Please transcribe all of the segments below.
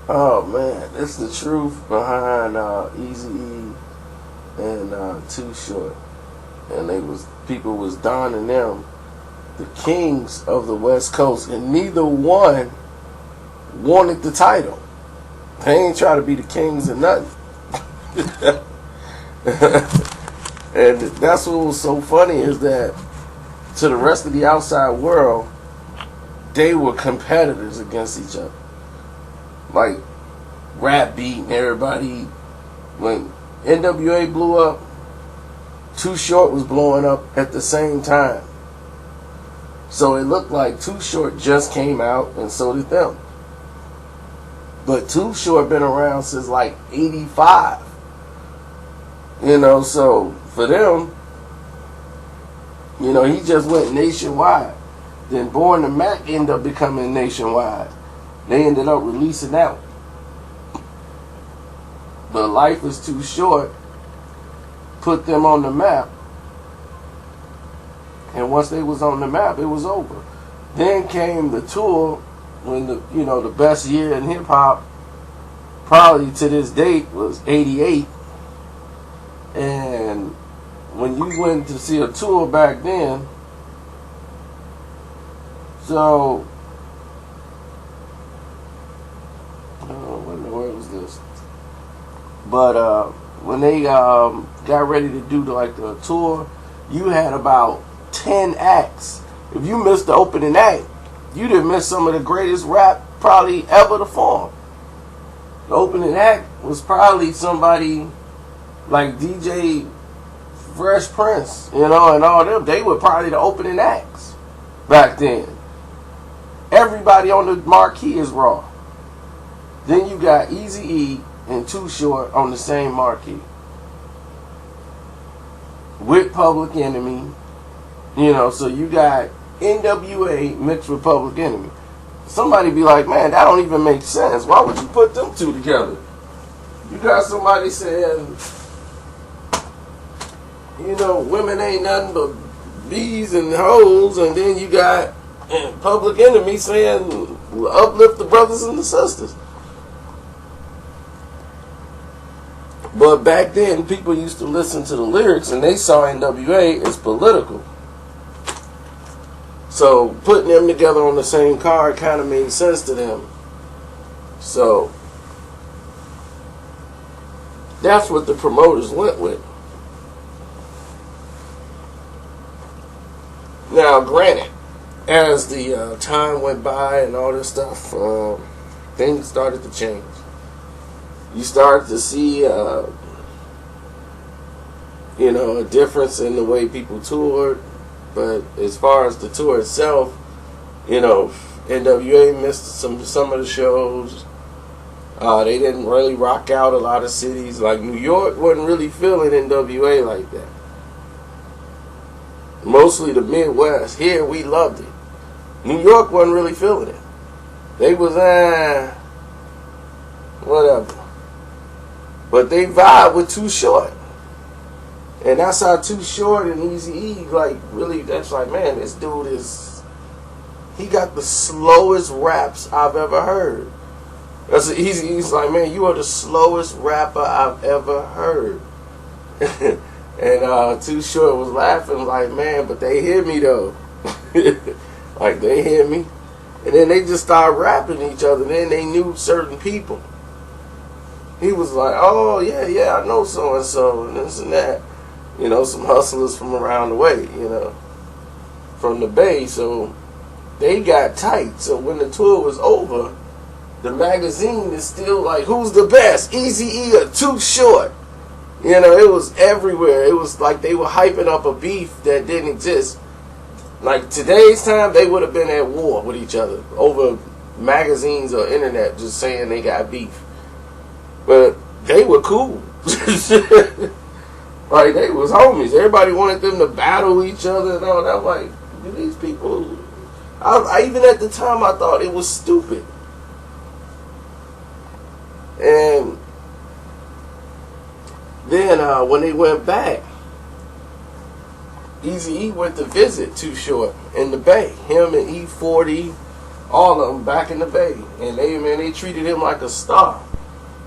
Oh man, it's the truth behind Eazy-E and Too Short, and people was donning them the kings of the West Coast, and neither one wanted the title. They ain't try to be the kings or nothing. And that's what was so funny is that to the rest of the outside world, they were competitors against each other. Like rap beating everybody. When N.W.A blew up, Too Short was blowing up at the same time. So it looked like Too Short just came out, and so did them. But Too Short been around since like 85. So for them, he just went nationwide. Then Born to Mac ended up becoming nationwide. They ended up releasing that. But Life is Too Short put them on the map. And once they was on the map, it was over. Then came the tour when the best year in hip hop probably to this date was '88. And when you went to see a tour back then, so where was this? But when they got ready to do the tour, you had about 10 acts. If you missed the opening act, you didn't miss some of the greatest rap probably ever to form. The opening act was probably somebody like DJ Fresh Prince, and all them. They were probably the opening acts back then. Everybody on the marquee is Raw. Then you got Eazy-E and Too Short on the same marquee with Public Enemy. So you got N.W.A mixed with Public Enemy. Somebody be like, man, that don't even make sense. Why would you put them two together? You got somebody saying, women ain't nothing but bees and hoes, and then you got Public Enemy saying, uplift the brothers and the sisters. But back then, people used to listen to the lyrics, and they saw N.W.A as political. So putting them together on the same card kind of made sense to them. So that's what the promoters went with. Now, granted, as the time went by and all this stuff, things started to change. You started to see, a difference in the way people toured. But as far as the tour itself, N.W.A missed some of the shows. They didn't really rock out a lot of cities. Like New York wasn't really feeling N.W.A like that. Mostly the Midwest. Here we loved it. New York wasn't really feeling it. They was whatever. But they vibe with Too Short. And that's how Too Short and Eazy-E, really, that's like, man, this dude he got the slowest raps I've ever heard. That's Eazy-E's like, man, you are the slowest rapper I've ever heard. And Too Short was laughing like, man, but they hear me though. Like, they hear me. And then they just started rapping each other. Then they knew certain people. He was like, oh, yeah, I know so-and-so and this and that. Some hustlers from around the way, from the Bay. So they got tight. So when the tour was over, the magazine is still like, who's the best, Eazy-E or Too Short? It was everywhere. It was like they were hyping up a beef that didn't exist. Like today's time, they would have been at war with each other over magazines or internet just saying they got beef. But they were cool. Like, they was homies. Everybody wanted them to battle each other and all that. Like, these people... I even at the time, I thought it was stupid. And then when they went back, Eazy-E went to visit Too Short in the Bay. Him and E40 All of them back in the Bay. And they treated him like a star.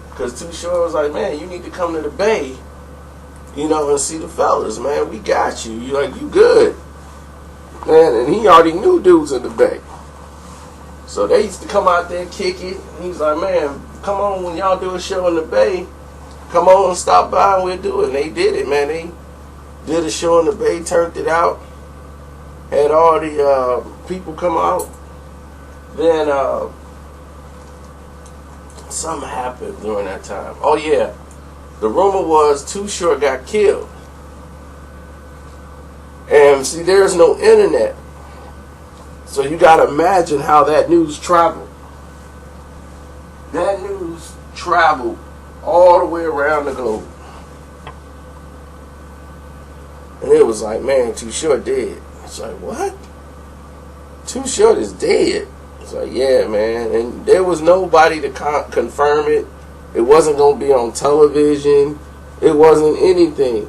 Because Too Short was like, man, you need to come to the Bay, and see the fellas, man. We got you. You good. Man, and he already knew dudes in the Bay. So they used to come out there and kick it. And he's like, man, come on, when y'all do a show in the Bay, come on and stop by and we'll do it. And they did it, man. They did a show in the Bay, turned it out, had all the people come out. Then something happened during that time. Oh yeah, the rumor was Too Short got killed. And see, there's no internet, so you gotta imagine how that news traveled. That news traveled all the way around the globe. And it was like, man, Too Short dead. It's like, what? Too Short is dead. It's like, yeah, man. And there was nobody to confirm it. It wasn't going to be on television. It wasn't anything.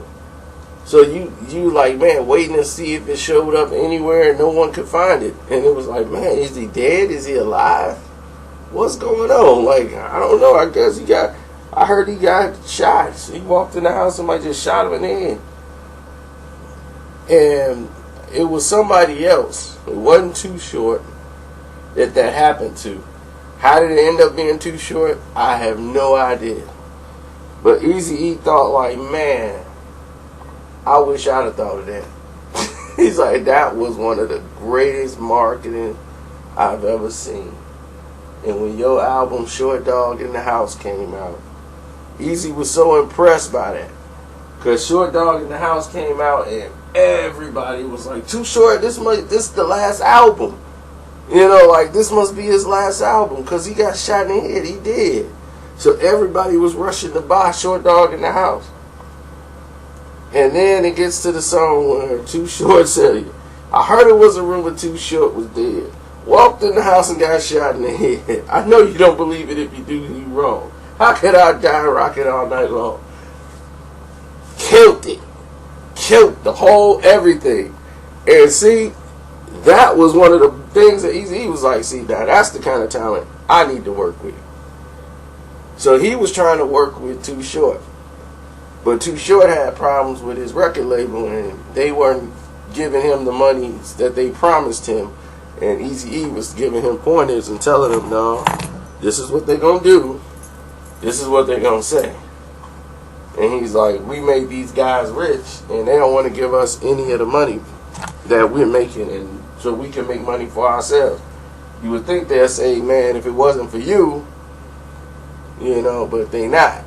So you like, man, waiting to see if it showed up anywhere, and no one could find it. And it was like, man, is he dead? Is he alive? What's going on? Like, I don't know. I heard he got shot. So he walked in the house, somebody just shot him in the head. And it was somebody else. It wasn't Too Short that happened to. How did it end up being Too Short? I have no idea. But Eazy-E thought like, man, I wish I'd have thought of that. He's like, that was one of the greatest marketing I've ever seen. And when your album Short Dog in the House came out, Eazy was so impressed by that. Because Short Dog in the House came out and everybody was like, Too Short, this is the last album. This must be his last album because he got shot in the head. He did. So everybody was rushing to buy Short Dog in the House. And then it gets to the song where Too Short said, I heard it was a rumor Too Short was dead. Walked in the house and got shot in the head. I know you don't believe it. If you do, you wrong. How could I die rocking all night long? Killed it. Killed the whole everything. And see, that was one of the things that he was like, see, now that's the kind of talent I need to work with. So he was trying to work with Too Short. But Too Short had problems with his record label, and they weren't giving him the money that they promised him. And Eazy-E was giving him pointers and telling him, no, this is what they're going to do. This is what they're going to say. And he's like, we made these guys rich, and they don't want to give us any of the money that we're making, and so we can make money for ourselves. You would think they'd say, man, if it wasn't for you, but they not.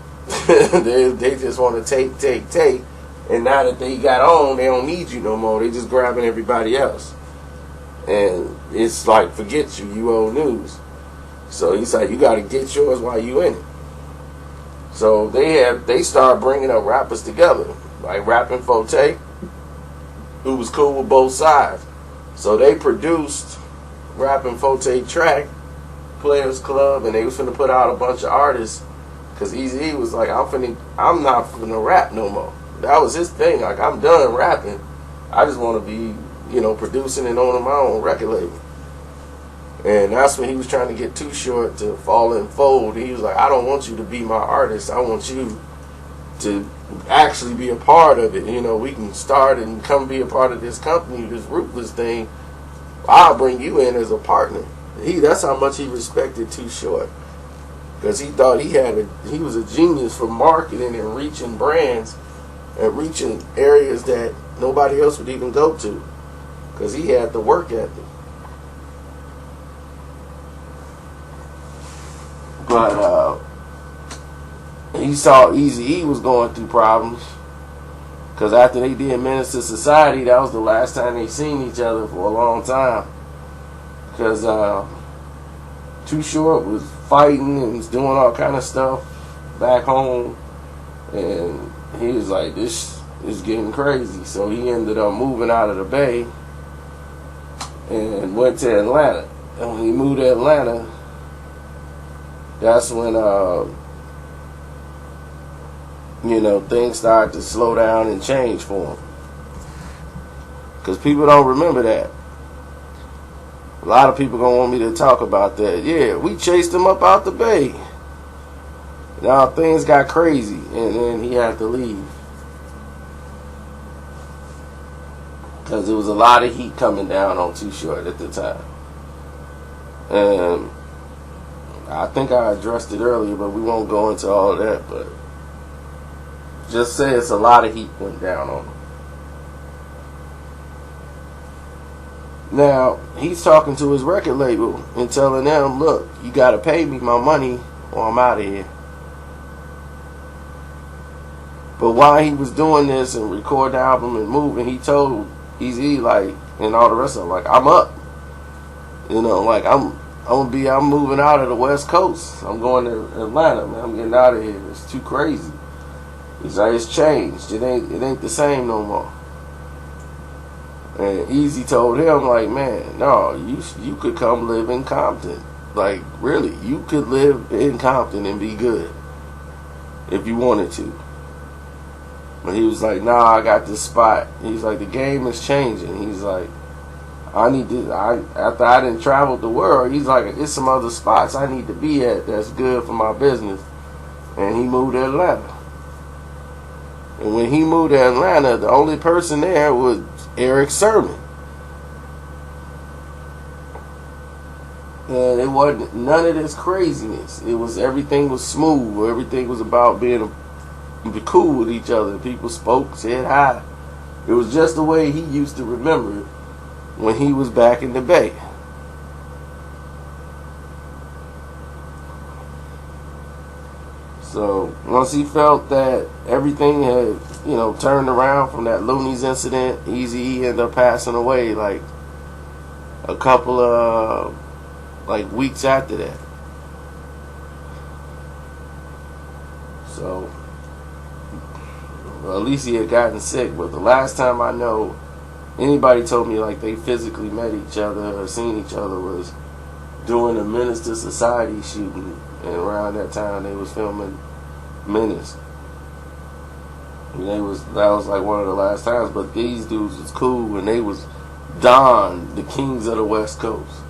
they just want to take. And now that they got on, they don't need you no more. They just grabbing everybody else. And it's like, forget you, you old news. So he's like, you got to get yours while you in it. So they started bringing up rappers together, like Rappin' Forte, who was cool with both sides. So they produced Rappin' Forte track, Players Club, and they was finna put out a bunch of artists. Cause Eazy-E was like, I'm not finna rap no more. That was his thing. Like, I'm done rapping. I just want to be, producing and owning my own record label. And that's when he was trying to get Too Short to fall in fold. He was like, I don't want you to be my artist. I want you to actually be a part of it. We can start and come be a part of this company, this Ruthless thing. I'll bring you in as a partner. That's how much he respected Too Short. Because he thought he was a genius for marketing and reaching brands and reaching areas that nobody else would even go to. Because he had the work ethic. But he saw Eazy-E was going through problems. Because after they did Menace to Society, that was the last time they seen each other for a long time. Because Too Short was fighting and was doing all kind of stuff back home. And he was like, this is getting crazy. So he ended up moving out of the Bay and went to Atlanta. And when he moved to Atlanta, that's when things started to slow down and change for him. Because people don't remember that. A lot of people gonna want me to talk about that. Yeah, we chased him up out the bay. Now things got crazy, and then he had to leave because there was a lot of heat coming down on Too Short at the time. And I think I addressed it earlier, but we won't go into all of that. But just say it's a lot of heat went down on him. Now, he's talking to his record label and telling them, look, you got to pay me my money or I'm out of here. But while he was doing this and recording the album and moving, he told Eazy-E, like, and all the rest of them, like, I'm up. You know, like, I'm moving out of the West Coast. I'm going to Atlanta, man. I'm getting out of here. It's too crazy. He's like, it's changed. It ain't the same no more. And Eazy told him, like, man, no, you could come live in Compton. Like, really, you could live in Compton and be good if you wanted to. But he was like, nah, I got this spot. He's like, the game is changing. He's like, after I didn't travel the world, he's like, there's some other spots I need to be at that's good for my business. And he moved to Atlanta. And when he moved to Atlanta, the only person there was Eric Sermon. And it wasn't none of this craziness. Everything was smooth. Everything was about being cool with each other. People spoke, said hi. It was just the way he used to remember it when he was back in the Bay. So once he felt that everything had, turned around from that Looney's incident, Eazy-E ended up passing away like a couple of weeks after that. So at least he had gotten sick. But the last time I know anybody told me like they physically met each other or seen each other was during the Menace to Society shooting. And around that time they was filming Menace. And that was like one of the last times. But these dudes was cool and they was Don, the kings of the West Coast.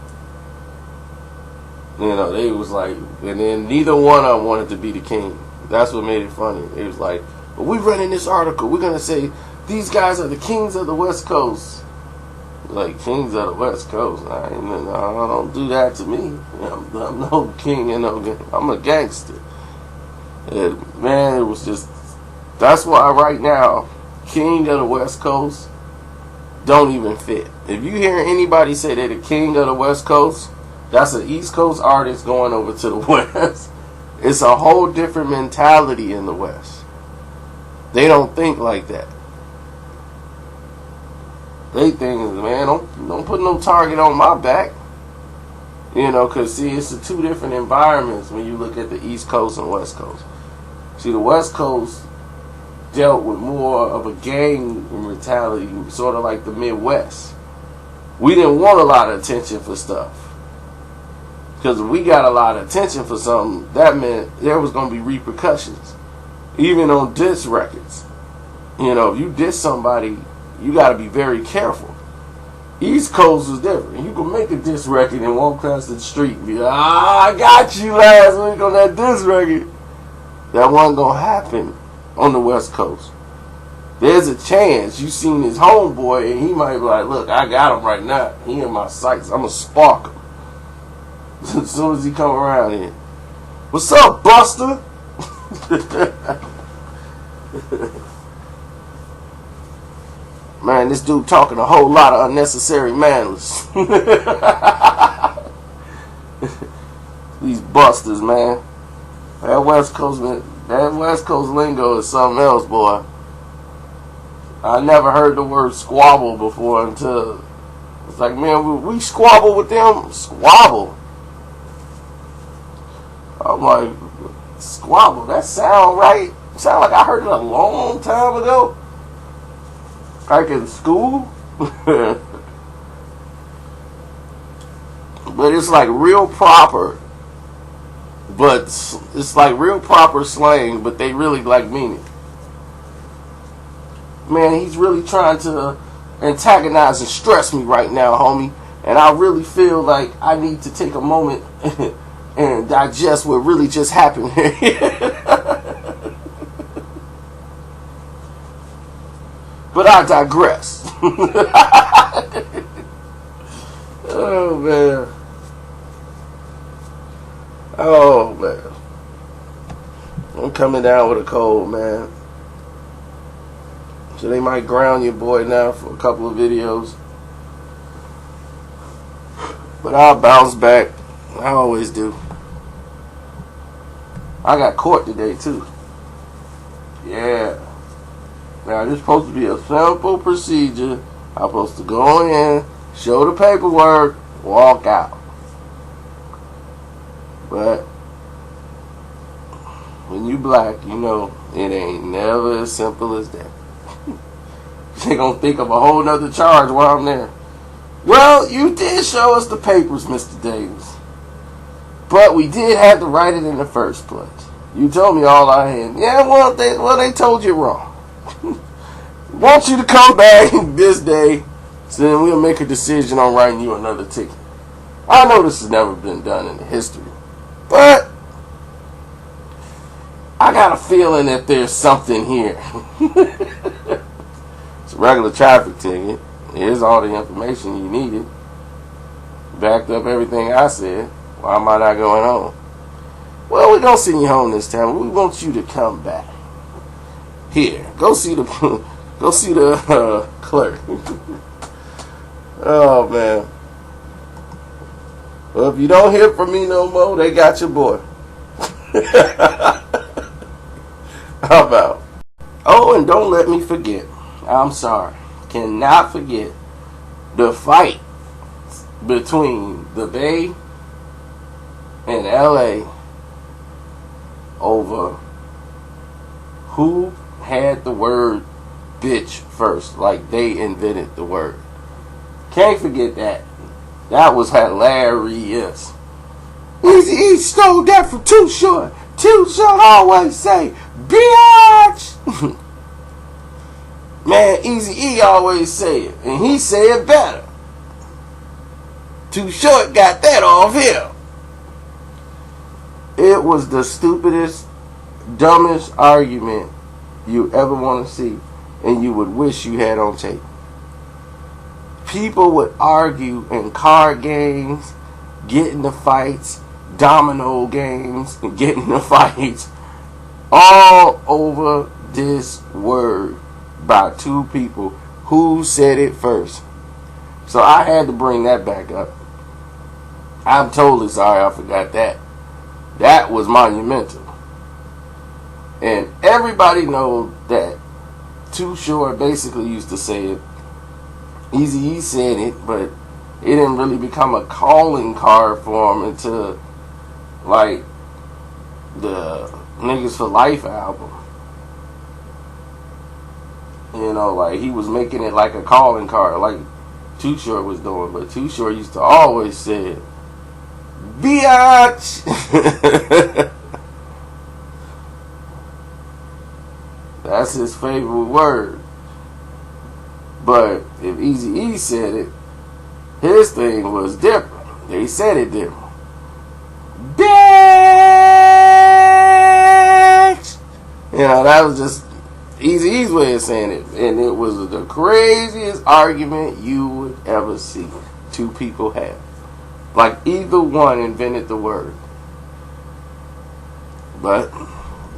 They was like, and then neither one of them wanted to be the king. That's what made it funny. It was like, but we running this article. We're gonna say these guys are the kings of the West Coast. Like, kings of the West Coast. I don't do that to me. I'm no king and I'm a gangster. And, man, it was just, that's why right now, king of the West Coast don't even fit. If you hear anybody say they're the king of the West Coast, that's an East Coast artist going over to the West. It's a whole different mentality in the West. They don't think like that. They think, man, don't put no target on my back. Because, see, it's the two different environments when you look at the East Coast and West Coast. See, the West Coast dealt with more of a gang mentality, sort of like the Midwest. We didn't want a lot of attention for stuff. Because if we got a lot of attention for something, that meant there was going to be repercussions. Even on diss records. If you diss somebody, you got to be very careful. East Coast is different. You can make a diss record and walk past the street and be like, I got you last week on that diss record. That wasn't going to happen on the West Coast. There's a chance you seen his homeboy and he might be like, look, I got him right now. He in my sights. I'm going to spark him. As soon as he come around here. What's up, Buster? Man, this dude talking a whole lot of unnecessary manners. These busters, man. That West Coast lingo is something else, boy. I never heard the word squabble before until it's like, man, we squabble with them. Squabble. I'm like, squabble. That sound right? Sound like I heard it a long time ago. Like in school. But it's like real proper. But it's like real proper slang, but they really like mean it. Man, he's really trying to antagonize and stress me right now, homie. And I really feel like I need to take a moment and digest what really just happened here. But I digress. Oh, man. Oh, man. I'm coming down with a cold, man. So they might ground your boy now for a couple of videos. But I'll bounce back. I always do. I got court today, too. Yeah. Now, this is supposed to be a simple procedure. I'm supposed to go in, show the paperwork, walk out. But when you black, you know it ain't never as simple as that. They gonna think of a whole nother charge while I'm there. Well, you did show us the papers, Mr. Davis. But we did have to write it in the first place. You told me all I had. Yeah, well, they told you wrong. Want you to come back this day, so then we'll make a decision on writing you another ticket. I know this has never been done in the history, but I got a feeling that there's something here. It's a regular traffic ticket. Here's all the information you needed. Backed up everything I said. Why am I not going home? Well, we don't send you home this time. We want you to come back. Here, go see the clerk. Oh, man. Well, if you don't hear from me no more, they got your boy. How about? Oh, and don't let me forget. I'm sorry. Cannot forget the fight between the Bay and L.A. over who had the word bitch first. Like they invented the word. Can't forget that. That was hilarious. Eazy-E stole that from Too Short. Too Short always say, bitch. Man, Eazy-E always say it. And he say it better. Too Short got that off him. It was the stupidest, dumbest argument you ever want to see. And you would wish you had on tape. People would argue in card games, get in the fights, domino games, and get in the fights all over this word by two people who said it first. So I had to bring that back up. I'm totally sorry I forgot that. That was monumental. And everybody knows that Too Short basically used to say it. Eazy-E said it, but it didn't really become a calling card for him until like the Niggas for Life album. You know, like he was making it like a calling card, like Too Short was doing. But Too Short used to always say, biatch. That's his favorite word. But if Eazy-E said it, his thing was different. They said it different. Bitch! You know, that was just Eazy-E's way of saying it. And it was the craziest argument you would ever see two people have. Like either one invented the word. But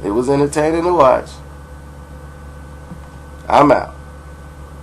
it was entertaining to watch. I'm out.